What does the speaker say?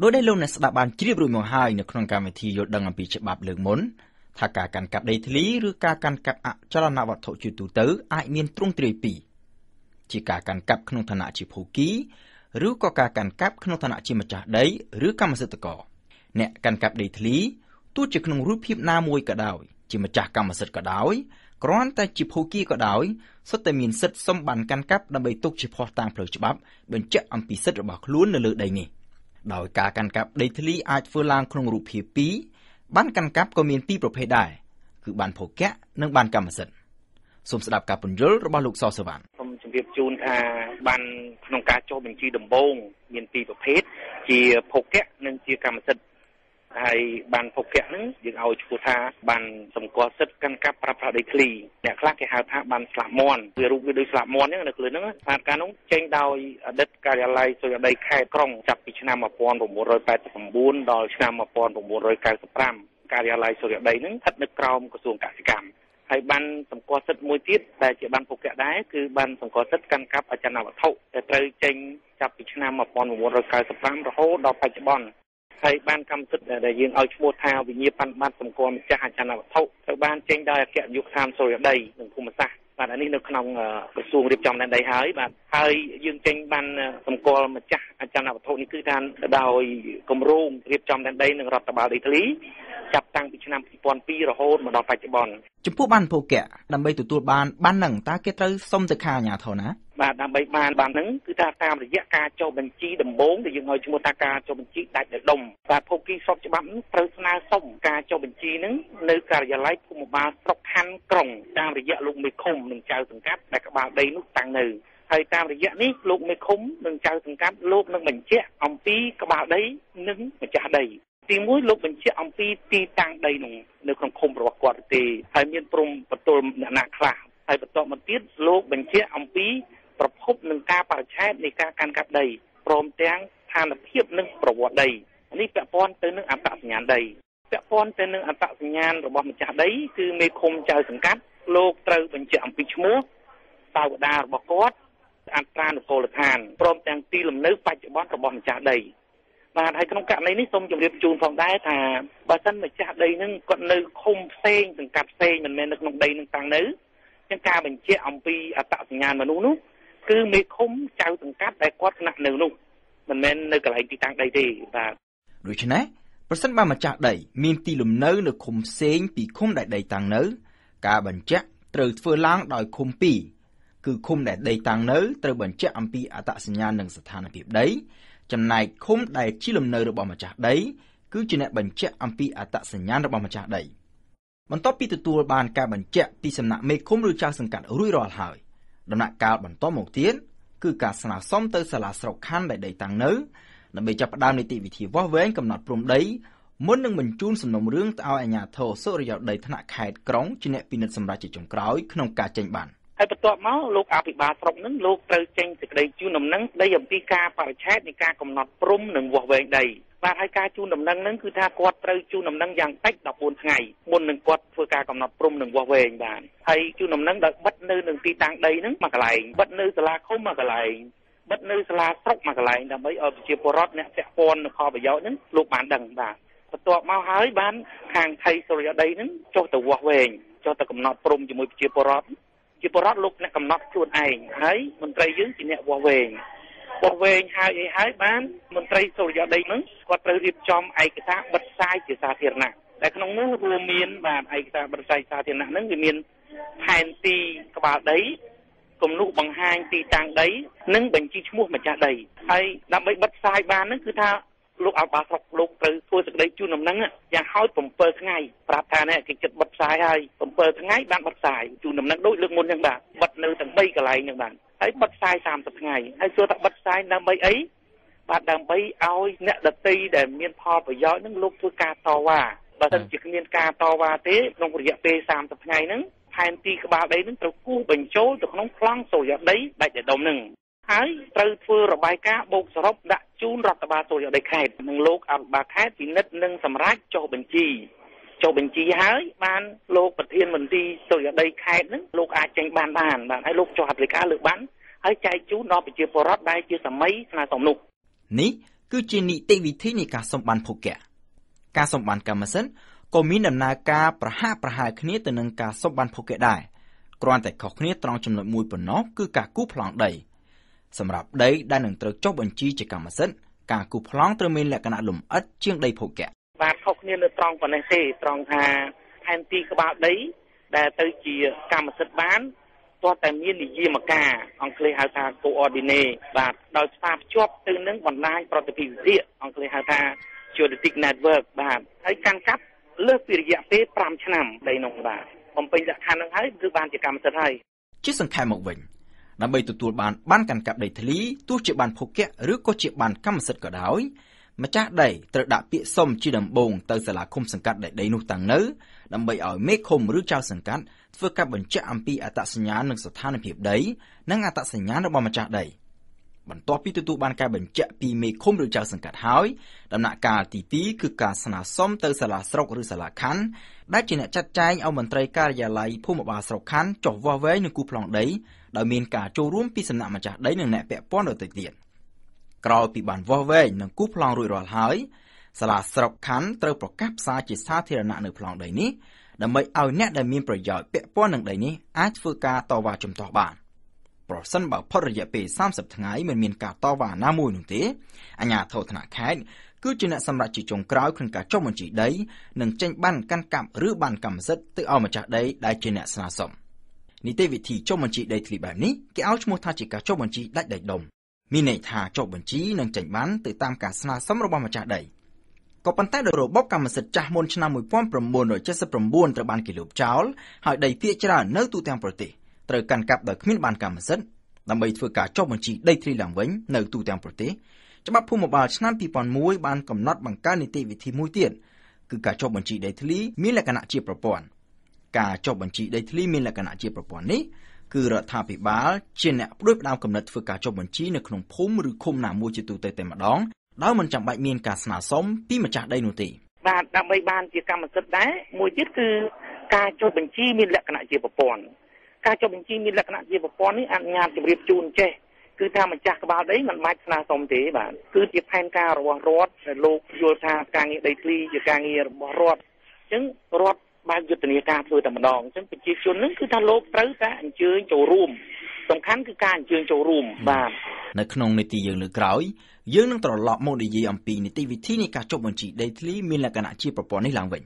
ដោយដែលលោកអ្នកស្ដាប់បានជ្រាបរួចមកហើយនៅក្នុងកម្មវិធីយល់ដឹងអំពីច្បាប់លើកមុនថាការកាន់កាប់ដីធ្លីឬការកាន់កាប់អចលនវត្ថុជាទូទៅអាចមានទ្រង់ទ្រាយពីរជាការកាន់កាប់ក្នុងឋានៈជាភូគីឬក៏ការកាន់កាប់ក្នុងឋានៈជាម្ចាស់ដីឬកម្មសិទ្ធិករអ្នកកាន់កាប់ដីធ្លីទោះជាក្នុងរូបភាពណាមួយក៏ដោយជាម្ចាស់កម្មសិទ្ធិក៏ដោយគ្រាន់តែជាភូគីក៏ដោយសុទ្ធតែមានសិទ្ធិសុំបានកាន់កាប់ដើម្បីទុកជាភស្តុតាងផ្លូវច្បាប់បញ្ជាក់អំពីសិទ្ធិរបស់ខ្លួននៅលើដីនេះដោយការកាន់កាប់ដីធ្លីអាចធ្វើឡើងក្នុងរូបភាពពីរបានកាន់កាប់ក៏មានពីរប្រភេទដែរគឺបានភោគៈនិងបានកម្មសិទ្ធិសូមស្ដាប់ការពន្យល់របស់លោកសសវណ្ណសូមជម្រាបជូនថាបានក្នុងការចុះបញ្ជីដំបូងមានពីរប្រភេទជាភោគៈនិងជាកម្មសិទ្ធិហើយបានភោគៈហ្នឹងយើងឲ្យឈ្មោះថាបានសម្គាល់សិទ្ធិកាន់កាប់ប្រើប្រាស់ដីធ្លីអ្នកខ្លះគេហៅថាបានស្លាប់មន់វារូបវាដូចស្លាប់មន់ហ្នឹងនៅលើហ្នឹងផាតការនោះចេញដោយអតីតការិយាល័យសុយដីខេត្តក្រុងចាប់ពីឆ្នាំ1989ដល់ឆ្នាំ1995ការិយាល័យសុយដីហ្នឹងស្ថិតនៅក្រោមក្រសួងកសិកម្មហើយបានសម្គាល់សិទ្ធិមួយទៀតដែលជាបានភោគៈដែរគឺបានសម្គាល់សិទ្ធិកាន់កាប់អចលនវត្ថុដែលត្រូវចេញចាប់ពីឆ្នាំ1995រហូតដល់បច្ចុប្បន្នហើយបានកម្មសិទ្ធិដែលយើងឲ្យឈ្មោះថាវិញ្ញាបនបត្រសម្គាល់ម្ចាស់អចលនវត្ថុត្រូវបានចេញដោយអគ្គនាយកដ្ឋានសុយដីនិងភូមិសាស្ត្របាទអានេះនៅក្នុងក្រសួងរៀបចំដែនដីហើយបាទហើយយើងចេញបានសម្គាល់ម្ចាស់អចលនវត្ថុនេះគឺថាដោយគម្រោងរៀបចំដែនដីនិងរដ្ឋបាលដីធ្លីចាប់តាំងពីឆ្នាំ2002រហូតមកដល់បច្ចុប្បន្នចំពោះបានភោគៈដើម្បីទទួលបានហ្នឹងតើគេត្រូវសុំទៅខាងអាជ្ញាធរណាបាទដើម្បីបានហ្នឹងគឺថាតាមរយៈការចុះបញ្ជីដំបូងដែលយើងឲ្យឈ្មោះថាការចុះបញ្ជីដាច់ដោយដុំបាទភោគីស្របច្បាប់ត្រូវស្នើសុំការចុះបញ្ជីហ្នឹងនៅការិយាល័យភូមិបាលស្រុកខណ្ឌក្រុងតាមរយៈលោកមេឃុំនិងចៅសង្កាត់ដែលក្បាលដីនោះតាំងនៅហើយតាមរយៈនេះលោកមេឃុំនិងចៅសង្កាត់លោកនឹងបញ្ជាក់អំពីក្បាលដីនិងម្ចាស់ដីទីមួយលោកបញ្ជាក់អំពីទីតាំងដីនោះនៅក្នុងឃុំរបស់គាត់ទេហើយមានព្រំបន្ទល់អ្នកណាខ្លះហើយបន្តមកទៀតលោកបញ្ជាក់អំពីប្រភពនិងការបរិច្ឆេទនៃការកាន់កាប់ដីព្រមទាំងស្ថានភាពនិងប្រវត្តិដីនេះពាក់ព័ន្ធទៅនឹងអត្តសញ្ញាណដីពាក់ព័ន្ធទៅនឹងអត្តសញ្ញាណរបស់ម្ចាស់ដីគឺមេឃុំចៅសង្កាត់លោកត្រូវបញ្ជាក់អំពីឈ្មោះតាវតារបស់គាត់អត្រានុកូលដ្ឋានព្រមទាំងទីលំនៅបច្ចុប្បន្នរបស់ម្ចាស់ដីបាទហើយក្នុងករណីនេះសូមជម្រាបជូនផងដែរថាបើសិនម្ចាស់ដីនឹងគាត់នៅឃុំផ្សេងសង្កាត់ផ្សេងមិនមែននៅក្នុងដីនឹងតាំងនៅចឹងការបញ្ជាក់អំពីអត្តសញ្ញាណមនុស្សនោះគឺមេឃុំចៅសង្កាត់ដែលគាត់ស្នាក់នៅនោះមិនមែននៅកន្លែងទីតាំងដីទេបាទដូច្នេះប្រសិនបើម្ចាស់ដីមានទីលំនៅនៅឃុំផ្សេងពីឃុំដែលដីតាំងនៅការបញ្ជាក់ត្រូវធ្វើឡើងដោយឃុំ2គឺឃុំដែលដីតាំងនៅត្រូវបញ្ជាក់អំពីអត្តសញ្ញាណនិងស្ថានភាពដីចំណែកឃុំដែលជាលំនៅរបស់ម្ចាស់ដីគឺជាអ្នកបញ្ជាក់អំពីអត្តសញ្ញាណរបស់ម្ចាស់ដីបន្ទាប់ពីទទួលបានការបញ្ជាក់ពីសំណាក់មេឃុំឬចៅសង្កាត់រួចរាល់ហើយដំណាក់កាលបន្តមកទៀតគឺការស្នើសុំទៅសាលាស្រុកខណ្ឌដែលដីតាំងនៅដើម្បីចាប់ផ្ដើមនីតិវិធីវាស់វែងកំណត់ព្រំដីមុននឹងបញ្ជូនសំណុំរឿងទៅឲ្យអាជ្ញាធរសុរិយោដីថ្នាក់ខេត្តក្រុងជាអ្នកពិនិត្យសម្រេចជាចុងក្រោយក្នុងការចេញបានហើយបន្ទាប់មកលោកអភិបាលស្រុកនឹងលោកត្រូវចេញសេចក្តីជូនដំណឹងដីអំពីការបរិច្ឆេទនៃការកំណត់ព្រំនិងវាស់វែងដីបាទហើយការជូនដំណឹងហ្នឹងគឺថាគាត់ត្រូវជូនដំណឹងយ៉ាងតិច14ថ្ងៃមុននឹងគាត់ធ្វើការកំណត់ព្រំនិងវាស់វែងបាទហើយជូនដំណឹងដោយបិទនៅនឹងទីតាំងដីហ្នឹងមួយកន្លែងបិទនៅសាលាឃុំមួយកន្លែងបិទនៅសាលាស្រុកមួយកន្លែងដើម្បីឲ្យប្រជាពលរដ្ឋអ្នកពាក់ព័ន្ធនឹងផលប្រយោជន៍ហ្នឹងលោកបានដឹងបាទបន្ទាប់មកហើយបានខាងថៃសុរិយោដីហ្នឹងចុះទៅវាស់វែងចុះទៅកំណត់ព្រំជាមួយប្រជាពលរដ្ឋជាពលរដ្ឋលោកអ្នកកំណត់ខ្លួនឯងហើយមន្ត្រីយើងជាអ្នកវាស់វែងហើយបានមន្ត្រីសុរិយោដីហ្នឹងគាត់ត្រូវរៀបចំឯកសារបិទផ្សាយជាសាធារណៈតែក្នុងនោះរួមមានបាទឯកសារបិទផ្សាយសាធារណៈហ្នឹងវាមានផែនទីក្បាលដីគំនូសបង្ហាញទីតាំងដីនិងបញ្ជីឈ្មោះម្ចាស់ដីហើយដើម្បីបិទផ្សាយបានហ្នឹងគឺថាលោកអភិបាលស្រុកលោកត្រូវធ្វើសេចក្តីជូនដំណឹងយ៉ាងហោច7ថ្ងៃប្រាប់ថានេះគេចិត្តបិទផ្សាយហើយ7ថ្ងៃបានបិទផ្សាយជូនដំណឹងដូចលើកមុនចឹងបាទបិទនៅទាំង3កន្លែងចឹងបាទហើយបិទផ្សាយ30ថ្ងៃហើយសួរថាបិទផ្សាយដើម្បីអីបាទដើម្បីឲ្យអ្នកដទៃដែលមានផលប្រយោជន៍នឹងលោកធ្វើការតវ៉ាបើមិនជាគ្មានការតវ៉ាទេក្នុងរយៈពេល30ថ្ងៃហ្នឹងផែនទីក្បាលដីហ្នឹងត្រូវគូសបញ្ចូលទៅក្នុងប្លង់សុរិយោដីដាច់ដុំហ្នឹងហើយត្រូវធ្វើរបាយការណ៍បូកសរុបដាក់ជូនរដ្ឋបាលសុរិយោដីខេត្តនិងលោកអភិបាលខេត្តពិនិត្យនិងសម្រេចចុះបញ្ជីហើយបានលោកប្រធានមន្ត្រីសុរិយោដីខេត្តហ្នឹងលោកអាចចេញបានហើយលោកចុះអធិការលើកបានហើយចែកជូនដល់ប្រជាពលរដ្ឋដែលជាសម័យស្នើសុំនោះនេះ គឺជានីតិវិធីនៃការសម្បានភោគៈការសម្បានកម្មសិទ្ធិក៏មានដំណើរការប្រហាក់ប្រហែលគ្នាទៅនឹងការសម្បានភោគៈដែរគ្រាន់តែខុសគ្នាត្រង់ចំណុចមួយប៉ុណ្ណោះគឺការគូប្លង់ដីសម្រាប់ដីដែលនឹងត្រូវចុះបញ្ជីជាកម្មសិទ្ធិការគូប្លង់ត្រូវមានលក្ខណៈលម្អិតជាងដីភោគៈបាទខុសគ្នានៅត្រង់ប៉ុណ្ណេះទេត្រង់ថាផែនទីក្បាលដីដែលទៅជាកម្មសិទ្ធិបានទាល់តែមាននិយាមការអង់គ្លេសហៅថា coordinate បាទដោយផ្សារភ្ជាប់ទៅនឹងបណ្ដាញប្រតិភិវិភាគអង់គ្លេសហៅថា geodetic network បាទហើយកាន់កាប់លើសពីរយៈពេល5ឆ្នាំដីនោះបាទបំពេញលក្ខខណ្ឌនឹងហើយគឺបានជាកម្មសិទ្ធិហើយជាសង្ខេបមកវិញដើម្បីទទួលបានកាន់កាប់ដីធ្លីទោះជាបានភោគៈឬក៏ជាបានកម្មសិទ្ធិក៏ដោយម្ចាស់ដីត្រូវដាក់ពាក្យសុំជាដំបូងទៅសាលាឃុំសង្កាត់ដែលដីនោះតាំងនៅដើម្បីឲ្យមេឃុំឬចៅសង្កាត់ធ្វើការបញ្ជាក់អំពីអត្តសញ្ញាណនិងស្ថានភាពដីនិងអត្តសញ្ញាណរបស់ម្ចាស់ដីបន្ទាប់ពីទទួលបានការបញ្ជាក់ពីមេឃុំឬចៅសង្កាត់ហើយដំណាក់កាលទី2គឺការស្នើសុំទៅសាលាស្រុកឬសាលាខណ្ឌដែលជាអ្នកចាត់ចែងឲ្យមន្ត្រីការិយាល័យភូមិបាលស្រុកខណ្ឌចុះវាស់វែងនិងគូប្លង់ដីដោយមានការចូលរួមពីសំណាក់ម្ចាស់ដីនិងអ្នកពាក់ព័ន្ធដទៃទៀតក្រោយពីបានវាស់វែងនិងគូប្លង់រួចរាល់ហើយសាលាស្រុកខណ្ឌត្រូវប្រកាសផ្សាយជាសាធារណៈនៅប្លង់ដីនេះដើម្បីឲ្យអ្នកដែលមានប្រយោជន៍ពាក់ព័ន្ធនឹងដីនេះអាចធ្វើការតវ៉ាជំទាស់បានប្រសិនបើផុតរយៈពេល30ថ្ងៃមិនមានការតវ៉ាណាមួយនោះទេអាជ្ញាធរថ្នាក់ខេត្តគឺជាអ្នកសម្រេចជាចុងក្រោយក្នុងការចុះបញ្ជីដីនិងចេញបានកាន់កាប់ឬបានកម្មសិទ្ធិទៅឲ្យម្ចាស់ដីដែលជាអ្នកស្នើសុំនីតិវិធីចុះបញ្ជីដីធ្លីបែបនេះគេឲ្យឈ្មោះថាជាការចុះបញ្ជីដាច់ដុំមានន័យថាចុះបញ្ជីនិងចេញបានទៅតាមការស្នើសុំរបស់ម្ចាស់ដីក៏ប៉ុន្តែដោយរបបកម្មសិទ្ធិចាស់មុនឆ្នាំ1979ត្រូវបានគេលុបចោលហើយដីភាគច្រើននៅទូទាំងប្រទេសត្រូវកាន់កាប់ដោយគ្មានបានកម្មសិទ្ធិដើម្បីធ្វើការចុះបញ្ជីដីធ្លីឡើងវិញនៅទូទាំងប្រទេសច្បាប់ភូមិបាលឆ្នាំ2001បានកំណត់បង្កើននីតិវិធីមួយទៀតគឺការចុះបញ្ជីដីធ្លីមានលក្ខណៈជាប្រព័ន្ធការចុះបញ្ជីដីធ្លីមានលក្ខណៈជាប្រព័ន្ធនេះគឺរដ្ឋាភិបាលជាអ្នកផ្ដួចផ្ដើមកំណត់ធ្វើការចុះបញ្ជីនៅក្នុងភូមិឬឃុំណាមួយជាទូទៅតែម្ដងដោយមិនចាំបាច់មានការស្នើសុំពីម្ចាស់ដីនោះទេបាទដើម្បីបានជាកម្មសិទ្ធិដែរមួយទៀតគឺការចុះបញ្ជីមានលក្ខណៈជាប្រព័ន្ធការចុះបញ្ជីមានលក្ខណៈជាប្រព័ន្ធនេះអនុញ្ញាតជម្រាបជូនចេះគឺថាម្ចាស់ក្បាលដីមិនបាច់ស្នើសុំទេបាទគឺជាផែនការរបស់រដ្ឋដែលលោកយល់ថាការងារដីធ្លីជាការងាររបស់រដ្ឋអញ្ចឹងរដ្ឋបើកយុទ្ធនាការធ្វើតែម្ដងអញ្ចឹងប្រជាជននឹងគឺថាលោកត្រូវតែអញ្ជើញចូលរួមសំខាន់គឺការអញ្ជើញចូលរួមបាទនៅក្នុងនីតិយើងលើក្រោយយើងនឹងត្រឡប់មកនិយាយអំពីនីតិវិធីនៃការចុះបញ្ជីដីធ្លីមានលក្ខណៈជាប្រព័ន្ធនេះឡើងវិញ